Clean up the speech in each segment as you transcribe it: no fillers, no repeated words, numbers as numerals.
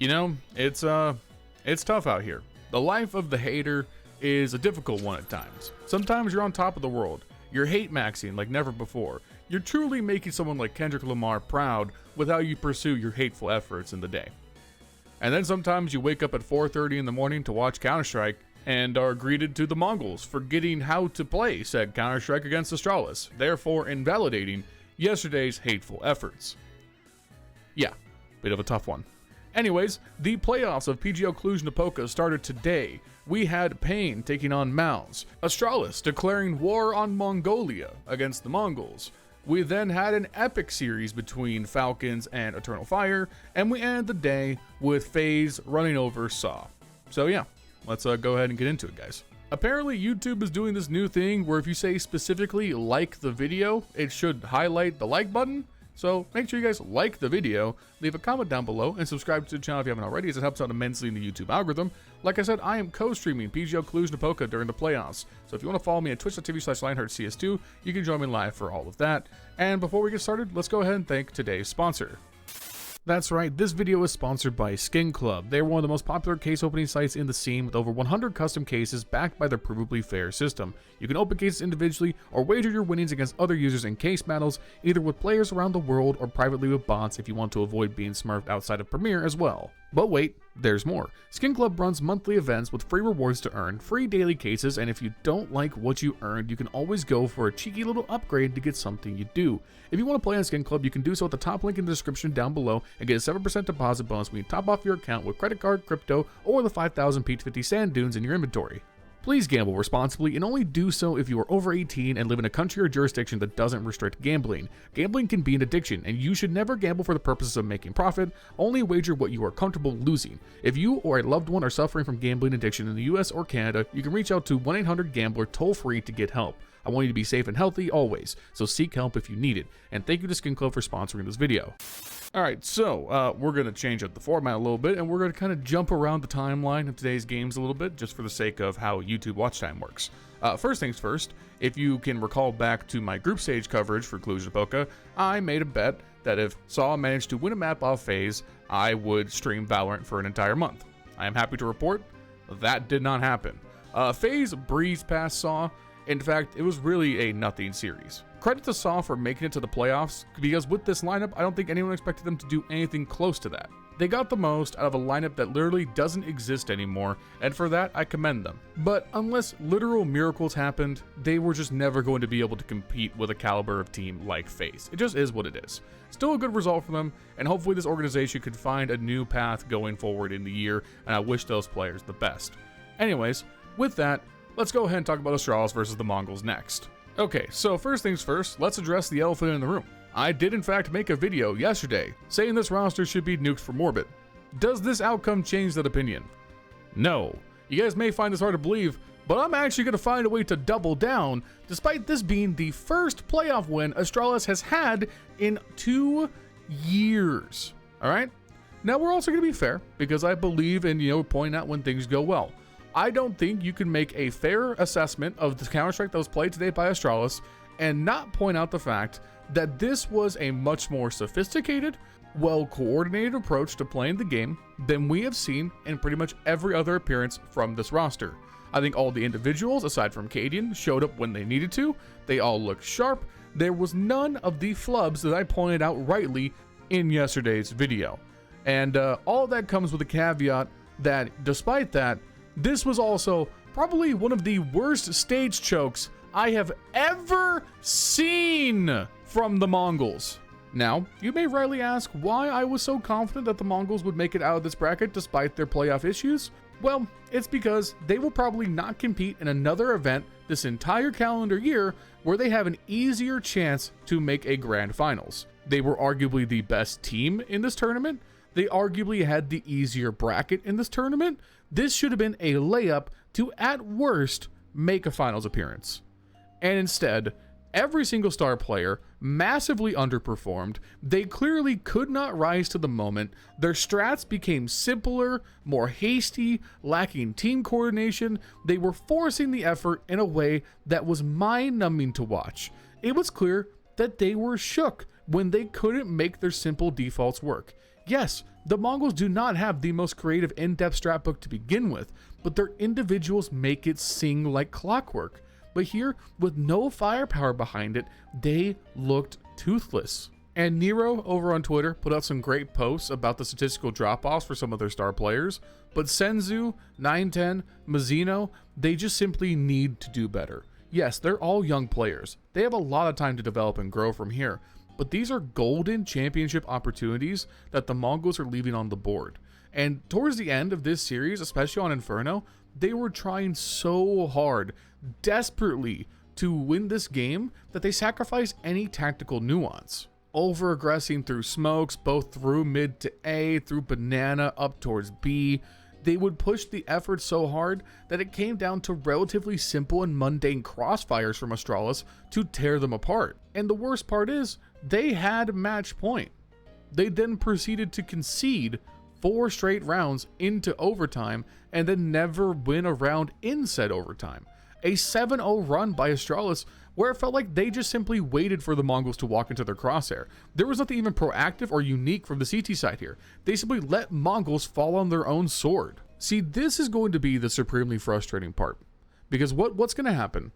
You know, it's tough out here. The life of the hater is a difficult one at times. Sometimes you're on top of the world. You're hate maxing like never before. You're truly making someone like Kendrick Lamar proud with how you pursue your hateful efforts in the day. And then sometimes you wake up at 4:30 in the morning to watch Counter-Strike and are greeted to the Mongolz forgetting how to play said Counter-Strike against Astralis, therefore invalidating yesterday's hateful efforts. Yeah, bit of a tough one. Anyways, the playoffs of PGL Cluj-Napoca started today. We had Pain taking on MOUZ, Astralis declaring war on Mongolia against the Mongolz. We then had an epic series between Falcons and Eternal Fire, and we ended the day with FaZe running over Saw. So yeah, let's go ahead and get into it, guys. Apparently YouTube is doing this new thing where if you say specifically like the video, it should highlight the like button. So make sure you guys like the video, leave a comment down below, and subscribe to the channel if you haven't already, as it helps out immensely in the YouTube algorithm. Like I said, I am co-streaming PGL Cluj-Napoca during the playoffs, so if you want to follow me at twitch.tv/LionHeartZ2, you can join me live for all of that. And before we get started, let's go ahead and thank today's sponsor. That's right, this video is sponsored by Skin Club. They're one of the most popular case opening sites in the scene with over 100 custom cases backed by their provably fair system. You can open cases individually or wager your winnings against other users in case battles, either with players around the world or privately with bots if you want to avoid being smurfed outside of Premiere as well. But wait, there's more. Skin Club runs monthly events with free rewards to earn, free daily cases, and if you don't like what you earned, you can always go for a cheeky little upgrade to get something you do. If you want to play on Skin Club, you can do so at the top link in the description down below and get a 7% deposit bonus when you top off your account with credit card, crypto, or the 5,000 Peach 50 sand dunes in your inventory. Please gamble responsibly and only do so if you are over 18 and live in a country or jurisdiction that doesn't restrict gambling. Gambling can be an addiction, and you should never gamble for the purposes of making profit, only wager what you are comfortable losing. If you or a loved one are suffering from gambling addiction in the US or Canada, you can reach out to 1-800-GAMBLER toll-free to get help. I want you to be safe and healthy always, so seek help if you need it. And thank you to Skin Club for sponsoring this video. Alright, so we're going to change up the format a little bit, and we're going to kind of jump around the timeline of today's games a little bit, just for the sake of how YouTube watch time works. First things first, if you can recall back to my group stage coverage for Cluj-Napoca, I made a bet that if Saw managed to win a map off FaZe, I would stream Valorant for an entire month. I am happy to report that did not happen. FaZe breezed past Saw. In fact, it was really a nothing series. Credit to Saw for making it to the playoffs, because with this lineup, I don't think anyone expected them to do anything close to that. They got the most out of a lineup that literally doesn't exist anymore, and for that, I commend them. But unless literal miracles happened, they were just never going to be able to compete with a caliber of team like FaZe. It just is what it is. Still a good result for them, and hopefully this organization could find a new path going forward in the year, and I wish those players the best. Anyways, with that, let's go ahead and talk about Astralis versus the Mongolz next. Okay, so first things first, let's address the elephant in the room. I did in fact make a video yesterday saying this roster should be nuked from orbit. Does this outcome change that opinion? No. You guys may find this hard to believe, but I'm actually going to find a way to double down, despite this being the first playoff win Astralis has had in 2 years. Alright? Now we're also going to be fair, because I believe in, pointing out when things go well. I don't think you can make a fair assessment of the Counter-Strike that was played today by Astralis and not point out the fact that this was a much more sophisticated, well-coordinated approach to playing the game than we have seen in pretty much every other appearance from this roster. I think all the individuals, aside from Cadian, showed up when they needed to. They all looked sharp. There was none of the flubs that I pointed out rightly in yesterday's video. And all of that comes with a caveat that, despite that, this was also probably one of the worst stage chokes I have ever seen from the Mongolz. Now, you may rightly ask why I was so confident that the Mongolz would make it out of this bracket despite their playoff issues. Well, it's because they will probably not compete in another event this entire calendar year where they have an easier chance to make a grand finals. They were arguably the best team in this tournament. They arguably had the easier bracket in this tournament. This should have been a layup to, at worst, make a finals appearance. And instead, every single star player massively underperformed. They clearly could not rise to the moment. Their strats became simpler, more hasty, lacking team coordination. They were forcing the effort in a way that was mind-numbing to watch. It was clear that they were shook when they couldn't make their simple defaults work. Yes, the Mongols do not have the most creative in-depth strat book to begin with, but their individuals make it sing like clockwork. But here, with no firepower behind it, they looked toothless. And Nero over on Twitter put out some great posts about the statistical drop-offs for some of their star players, but Senzu, 910, Mazzino, they just simply need to do better. Yes, they're all young players. They have a lot of time to develop and grow from here, but these are golden championship opportunities that the Mongols are leaving on the board. And towards the end of this series, especially on Inferno, they were trying so hard, desperately, to win this game that they sacrificed any tactical nuance. Over-aggressing through smokes, both through mid to A, through banana, up towards B. They would push the effort so hard that it came down to relatively simple and mundane crossfires from Astralis to tear them apart. And the worst part is, they had match point. They then proceeded to concede 4 straight rounds into overtime and then never win a round in said overtime. A 7-0 run by Astralis where it felt like they just simply waited for the Mongols to walk into their crosshair. There was nothing even proactive or unique from the CT side here. They simply let Mongols fall on their own sword. See, this is going to be the supremely frustrating part, because what's going to happen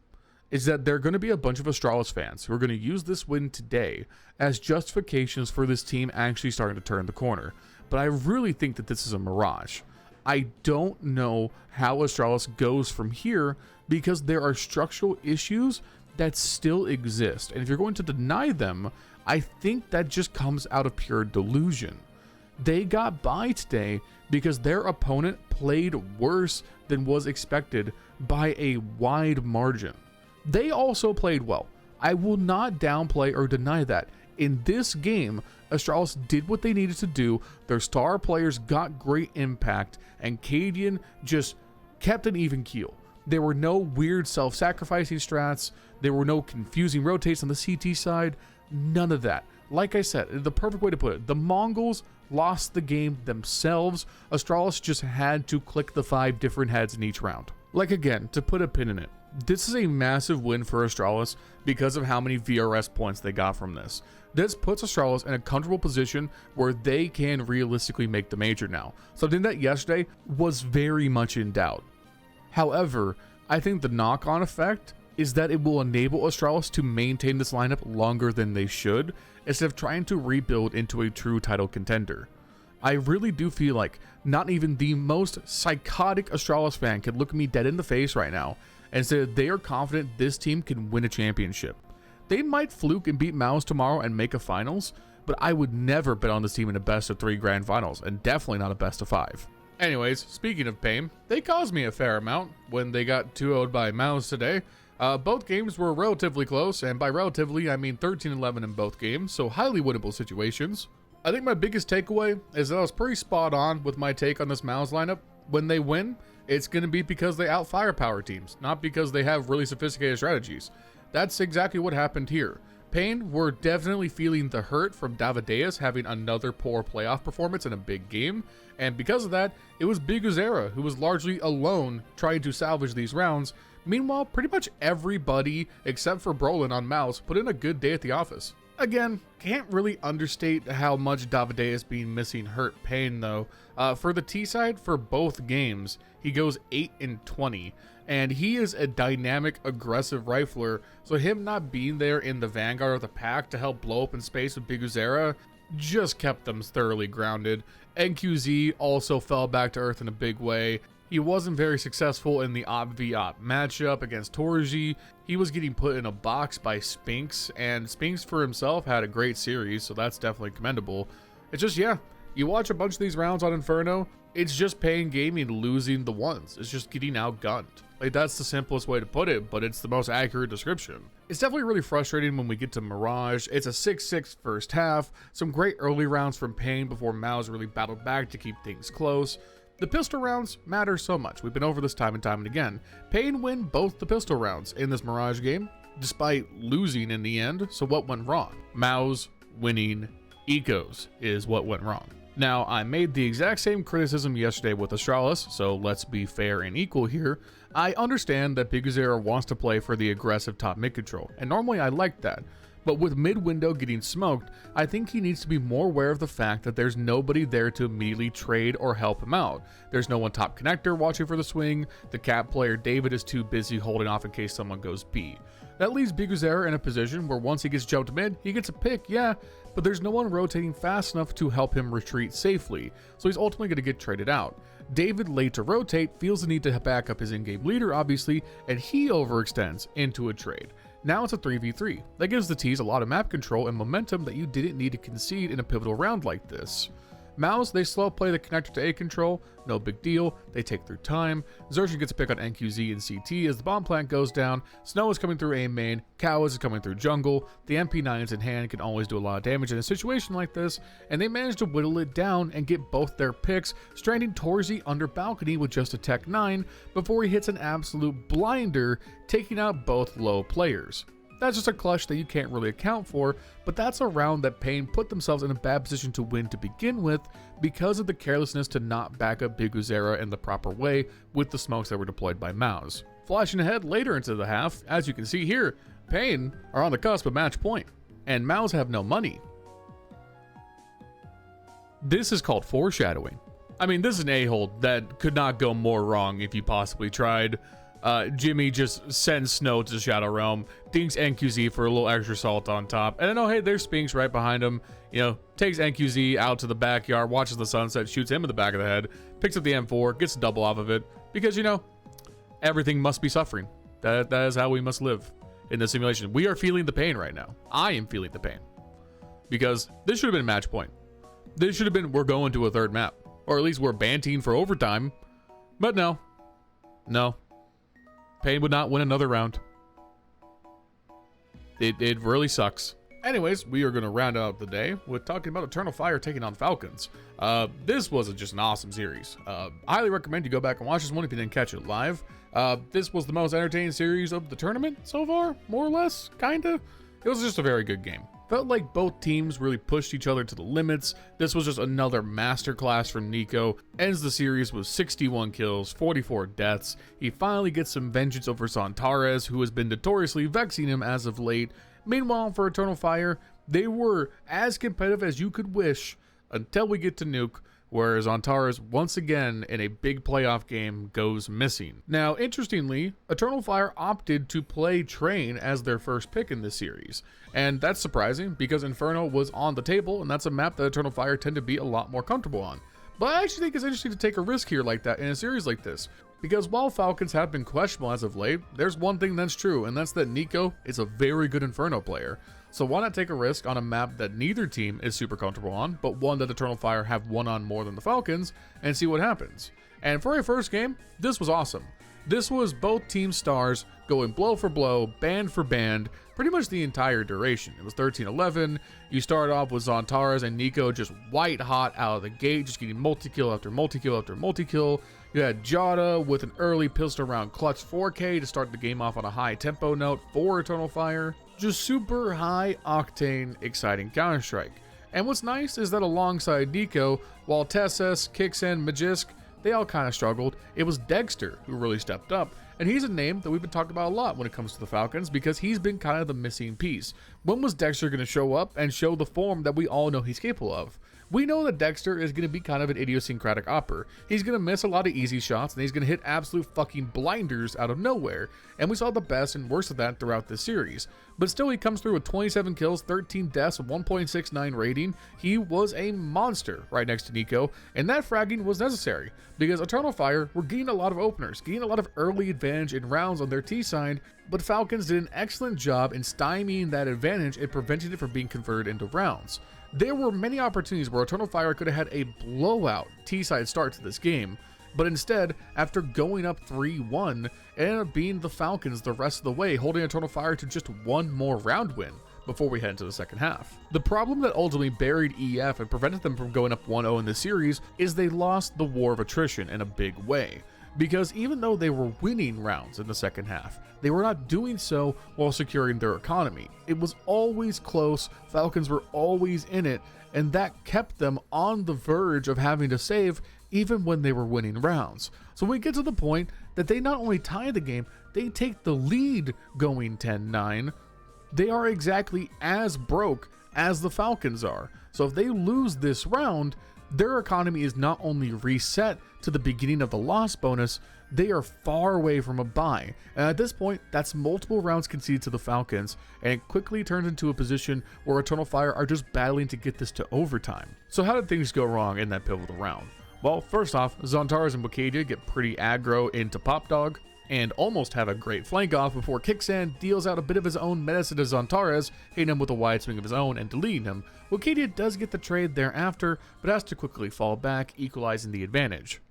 is that there are going to be a bunch of Astralis fans who are going to use this win today as justifications for this team actually starting to turn the corner. But I really think that this is a mirage. I don't know how Astralis goes from here because there are structural issues that still exist. And if you're going to deny them, I think that just comes out of pure delusion. They got by today because their opponent played worse than was expected by a wide margin. They also played well. I will not downplay or deny that. In this game, Astralis did what they needed to do. Their star players got great impact, and Cadian just kept an even keel. There were no weird self-sacrificing strats. There were no confusing rotates on the CT side. None of that. Like I said, the perfect way to put it, the Mongols lost the game themselves. Astralis just had to click the 5 different heads in each round. Like again, to put a pin in it, this is a massive win for Astralis because of how many VRS points they got from this. This puts Astralis in a comfortable position where they can realistically make the major now, something that yesterday was very much in doubt. However, I think the knock-on effect is that it will enable Astralis to maintain this lineup longer than they should, instead of trying to rebuild into a true title contender. I really do feel like not even the most psychotic Astralis fan can look me dead in the face right now and say that they are confident this team can win a championship. They might fluke and beat MOUZ tomorrow and make a finals, but I would never bet on this team in a best of 3 grand finals, and definitely not a best of 5. Anyways, speaking of pain, they caused me a fair amount when they got 2-0'd by MOUZ today. Both games were relatively close, and by relatively, I mean 13-11 in both games, so highly winnable situations. I think my biggest takeaway is that I was pretty spot on with my take on this MOUZ lineup. When they win, it's going to be because they out-firepower teams, not because they have really sophisticated strategies. That's exactly what happened here. Pain were definitely feeling the hurt from Davideus having another poor playoff performance in a big game, and because of that, it was Bubblesj who was largely alone trying to salvage these rounds. Meanwhile, pretty much everybody except for Brolin on MOUZ put in a good day at the office. Again, can't really understate how much Davideus being missing hurt Pain though. For the T side, for both games, he goes 8-20, and he is a dynamic, aggressive rifler, so him not being there in the vanguard of the pack to help blow up in space with Bubblesj just kept them thoroughly grounded. NQZ also fell back to earth in a big way. He wasn't very successful in the Op v Op matchup against Torji. He was getting put in a box by Spinks, and Spinks for himself had a great series, so that's definitely commendable. It's just, yeah, you watch a bunch of these rounds on Inferno, it's just Pain Gaming losing the ones. It's just getting outgunned. Like, that's the simplest way to put it, but it's the most accurate description. It's definitely really frustrating when we get to Mirage. It's a 6-6 first half, some great early rounds from Pain before MOUZ really battled back to keep things close. The pistol rounds matter so much. We've been over this time and time and again. Pain win both the pistol rounds in this Mirage game, despite losing in the end. So what went wrong? MOUZ winning Ecos is what went wrong. Now, I made the exact same criticism yesterday with Astralis, so let's be fair and equal here. I understand that Bubblesj wants to play for the aggressive top mid control, and normally I like that. But with mid-window getting smoked, I think he needs to be more aware of the fact that there's nobody there to immediately trade or help him out. There's no one top connector watching for the swing, the cap player David is too busy holding off in case someone goes B. That leaves Bubblesj in a position where once he gets jumped mid, he gets a pick, yeah, but there's no one rotating fast enough to help him retreat safely, so he's ultimately going to get traded out. David, late to rotate, feels the need to back up his in-game leader, obviously, and he overextends into a trade. Now it's a 3v3. That gives the T's a lot of map control and momentum that you didn't need to concede in a pivotal round like this. MOUZ, they slow play the connector to A control, no big deal, they take their time. Xerxes gets a pick on NQZ and CT as the bomb plant goes down, Snow is coming through A main, Cows is coming through jungle, the MP9s in hand can always do a lot of damage in a situation like this, and they manage to whittle it down and get both their picks, stranding Torzy under balcony with just a Tech 9 before he hits an absolute blinder, taking out both low players. That's just a clutch that you can't really account for, but that's a round that Pain put themselves in a bad position to win to begin with because of the carelessness to not back up Bubblesj in the proper way with the smokes that were deployed by MOUZ. Flashing ahead later into the half, as you can see here, Pain are on the cusp of match point, and MOUZ have no money. This is called foreshadowing. I mean, this is an a-hole that could not go more wrong if you possibly tried. Jimmy just sends Snow to the Shadow Realm, dinks NQZ for a little extra salt on top, and then, oh hey, there's Spinks right behind him, you know, takes NQZ out to the backyard, watches the sunset, shoots him in the back of the head, picks up the M4, gets a double off of it, because, you know, everything must be suffering. That is how we must live in this simulation. We are feeling the pain right now. I am feeling the pain. Because this should have been match point. This should have been, we're going to a third map. Or at least we're banting for overtime. But no. No. Pain would not win another round. It really sucks. Anyways, we are going to round out the day with talking about Eternal Fire taking on Falcons. This was just an awesome series. Highly recommend you go back and watch this one if you didn't catch it live. This was the most entertaining series of the tournament so far, more or less, kinda. It was just a very good game. Felt like both teams really pushed each other to the limits. This was just another masterclass from Nico. Ends the series with 61 kills, 44 deaths. He finally gets some vengeance over Zantares, who has been notoriously vexing him as of late. Meanwhile, for Eternal Fire, they were as competitive as you could wish until we get to Nuke, whereas Zantares once again in a big playoff game goes missing. Now, interestingly, Eternal Fire opted to play Train as their first pick in this series, and that's surprising because Inferno was on the table, and that's a map that Eternal Fire tend to be a lot more comfortable on. But I actually think it's interesting to take a risk here like that in a series like this, because while Falcons have been questionable as of late, there's one thing that's true, and that's that Nico is a very good Inferno player. So why not take a risk on a map that neither team is super comfortable on, but one that Eternal Fire have won on more than the Falcons, and see what happens. And for a first game, this was awesome. This was both team stars going blow for blow, band for band, pretty much the entire duration. It was 13-11. You start off with Zantares and Nico just white hot out of the gate, just getting multi-kill after multi-kill after multi-kill. You had Jada with an early pistol round clutch 4K to start the game off on a high tempo note for Eternal Fire. Just super high octane, exciting Counter-Strike. And what's nice is that alongside Nico, while Tessus, Kixen, Magisk, they all kind of struggled, it was Dexter who really stepped up. And he's a name that we've been talking about a lot when it comes to the Falcons because he's been kind of the missing piece. When was Dexter going to show up and show the form that we all know he's capable of? We know that Dexter is going to be kind of an idiosyncratic opper. He's going to miss a lot of easy shots and he's going to hit absolute fucking blinders out of nowhere. And we saw the best and worst of that throughout this series. But still, he comes through with 27 kills, 13 deaths, 1.69 rating. He was a monster right next to Nico, and that fragging was necessary because Eternal Fire were getting a lot of openers, getting a lot of early advantage in rounds on their T side, but Falcons did an excellent job in stymieing that advantage and preventing it from being converted into rounds. There were many opportunities where Eternal Fire could have had a blowout T-side start to this game, but instead, after going up 3-1, it ended up being the Falcons the rest of the way, holding Eternal Fire to just one more round win before we head into the second half. The problem that ultimately buried EF and prevented them from going up 1-0 in this series is they lost the war of attrition in a big way. Because even though they were winning rounds in the second half, they were not doing so while securing their economy. It was always close, Falcons were always in it, and that kept them on the verge of having to save even when they were winning rounds. So we get to the point that they not only tie the game, they take the lead going 10-9, they are exactly as broke as the Falcons are. So if they lose this round, their economy is not only reset to the beginning of the loss bonus, they are far away from a bye. And at this point, that's multiple rounds conceded to the Falcons, and it quickly turns into a position where Eternal Fire are just battling to get this to overtime. So how did things go wrong in that pivotal round? Well, first off, Zontaras and Bocadia get pretty aggro into Pop Dog, and almost have a great flank off before Kicksand deals out a bit of his own medicine to Zontaras, hitting him with a wide swing of his own and deleting him. Bocadia does get the trade thereafter, but has to quickly fall back, equalizing the advantage.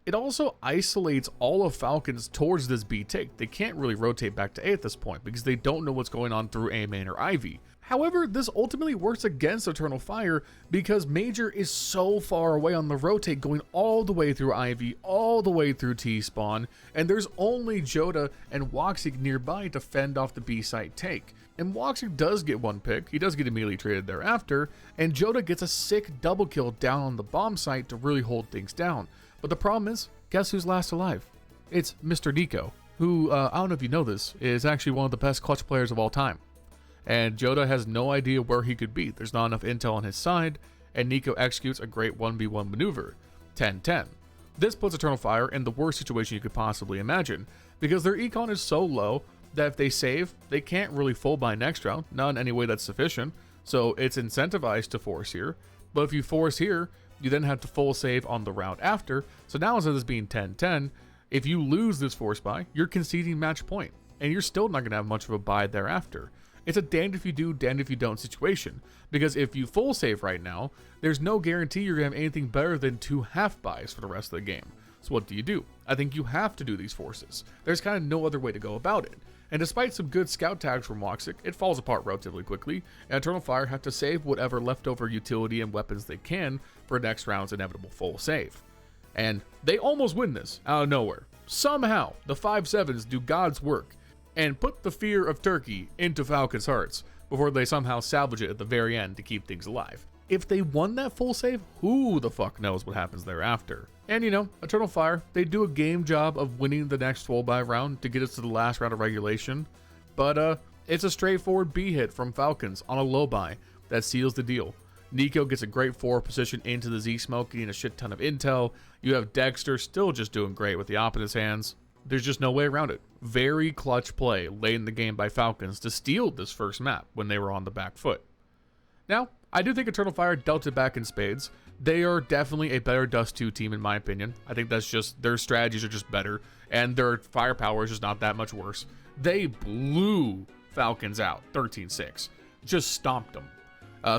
It also isolates all of Falcons towards this B take. They can't really rotate back to A at this point because they don't know what's going on through A main or Ivy. However, this ultimately works against Eternal Fire because Major is so far away on the rotate, going all the way through Ivy, all the way through T-Spawn, and there's only Joda and Woxic nearby to fend off the B site take. And Woxic does get one pick, he does get immediately traded thereafter, and Joda gets a sick double kill down on the bomb site to really hold things down. But the problem is, guess who's last alive? It's Mr. Nico, who, I don't know if you know this, is actually one of the best clutch players of all time. And Joda has no idea where he could be. There's not enough intel on his side, and Nico executes a great 1v1 maneuver, 10-10. This puts Eternal Fire in the worst situation you could possibly imagine, because their econ is so low that if they save, they can't really full buy next round, not in any way that's sufficient, so it's incentivized to force here. But if you force here, you then have to full save on the round after, so now instead of this being 10-10, if you lose this force buy, you're conceding match point, and you're still not going to have much of a buy thereafter. It's a damned if you do, damned if you don't situation, because if you full save right now, there's no guarantee you're going to have anything better than 2 half buys for the rest of the game. So what do? I think you have to do these forces. There's kind of no other way to go about it. And despite some good scout tags from Woxic, it falls apart relatively quickly, and Eternal Fire have to save whatever leftover utility and weapons they can for next round's inevitable full save. And they almost win this out of nowhere. Somehow, the 5-7s do God's work and put the fear of Turkey into Falcons' hearts before they somehow salvage it at the very end to keep things alive. If they won that full save, who the fuck knows what happens thereafter. And you know, Eternal Fire, they do a game job of winning the next full buy round to get us to the last round of regulation, but it's a straightforward B hit from Falcons on a low buy that seals the deal. Nico gets a great forward position into the Z smoke, getting a shit ton of intel. You have Dexter still just doing great with the opponent's hands. There's just no way around it. Very clutch play late in the game by Falcons to steal this first map when they were on the back foot. Now, I do think Eternal Fire dealt it back in spades. They are definitely a better Dust 2 team in my opinion. I think that's just, their strategies are just better, and their firepower is just not that much worse. They blew Falcons out, 13-6. Just stomped them.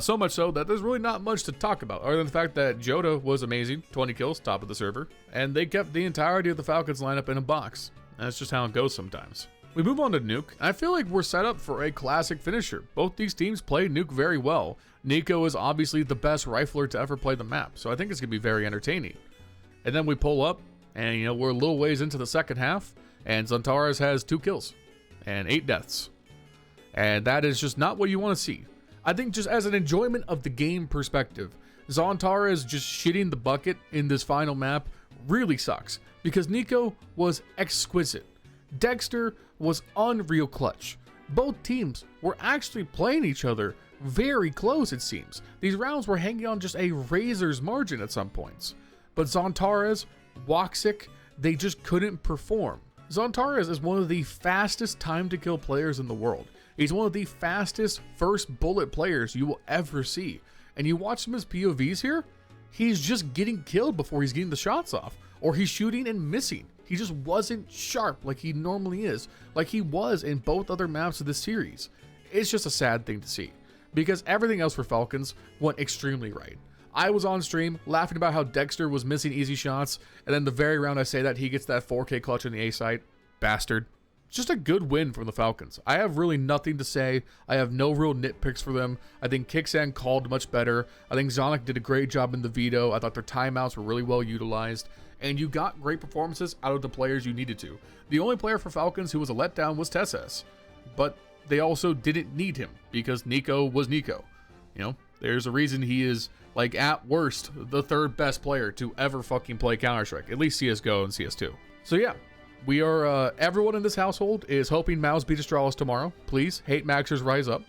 So much so that there's really not much to talk about, other than the fact that Joda was amazing, 20 kills, top of the server, and they kept the entirety of the Falcons lineup in a box. That's just how it goes sometimes. We move on to Nuke, and I feel like we're set up for a classic finisher. Both these teams play Nuke very well. Nico is obviously the best rifler to ever play the map, so I think it's going to be very entertaining. And then we pull up, and you know, we're a little ways into the second half, and Zontaras has 2 kills and 8 deaths. And that is just not what you want to see. I think just as an enjoyment of the game perspective, Zontaras just shitting the bucket in this final map really sucks, because Nico was exquisite. Dexter was unreal clutch. Both teams were actually playing each other very close, it seems. These rounds were hanging on just a razor's margin at some points. But Zontaras, Woxic, they just couldn't perform. Zontaras is one of the fastest time to kill players in the world. He's one of the fastest first bullet players you will ever see. And you watch some of his POVs here, he's just getting killed before he's getting the shots off. Or he's shooting and missing. He just wasn't sharp like he normally is, like he was in both other maps of this series. It's just a sad thing to see, because everything else for Falcons went extremely right. I was on stream laughing about how Dexter was missing easy shots, and then the very round I say that, he gets that 4K clutch in the A site. Bastard. Just a good win from the Falcons. I have really nothing to say. I have no real nitpicks for them. I think Kicksand called much better. I think Zonic did a great job in the veto. I thought their timeouts were really well utilized. And you got great performances out of the players you needed to. The only player for Falcons who was a letdown was Tesses. But they also didn't need him, because Nico was Nico. You know, there's a reason he is, like, at worst, the 3rd best player to ever fucking play Counter-Strike. At least CSGO and CS2. So yeah, We are, everyone in this household is hoping MOUZ beat Astralis tomorrow. Please, hate maxers rise up.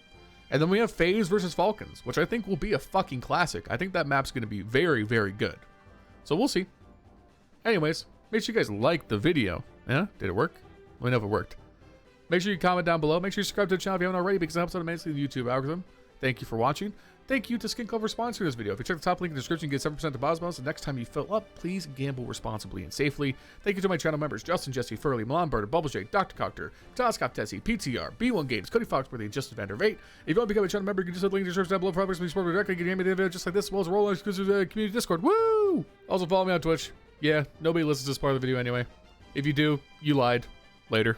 And then we have FaZe versus Falcons, which I think will be a fucking classic. I think that map's going to be very, very good. So we'll see. Anyways, make sure you guys like the video. Yeah, did it work? Let me know if it worked. Make sure you comment down below. Make sure you subscribe to the channel if you haven't already, because it helps out immensely the YouTube algorithm. Thank you for watching. Thank you to Skin Club for sponsoring this video. If you check the top link in the description, you get 7% to Bubblesj. The next time you fill up, please gamble responsibly and safely. Thank you to my channel members, Justin, Jesse, Furley, Milan Berta, Bubblesj, Dr. Cocktor, Patatas Kaftesi, PTR, B1 Games, Cody Foxworthy, and JesseTiv, Vegt. If you want to become a channel member, you can just hit the link in the description down below for others to be supported directly. Get a video just like this, as well as a roll exclusive community Discord. Woo! Also follow me on Twitch. Yeah, nobody listens to this part of the video anyway. If you do, you lied. Later.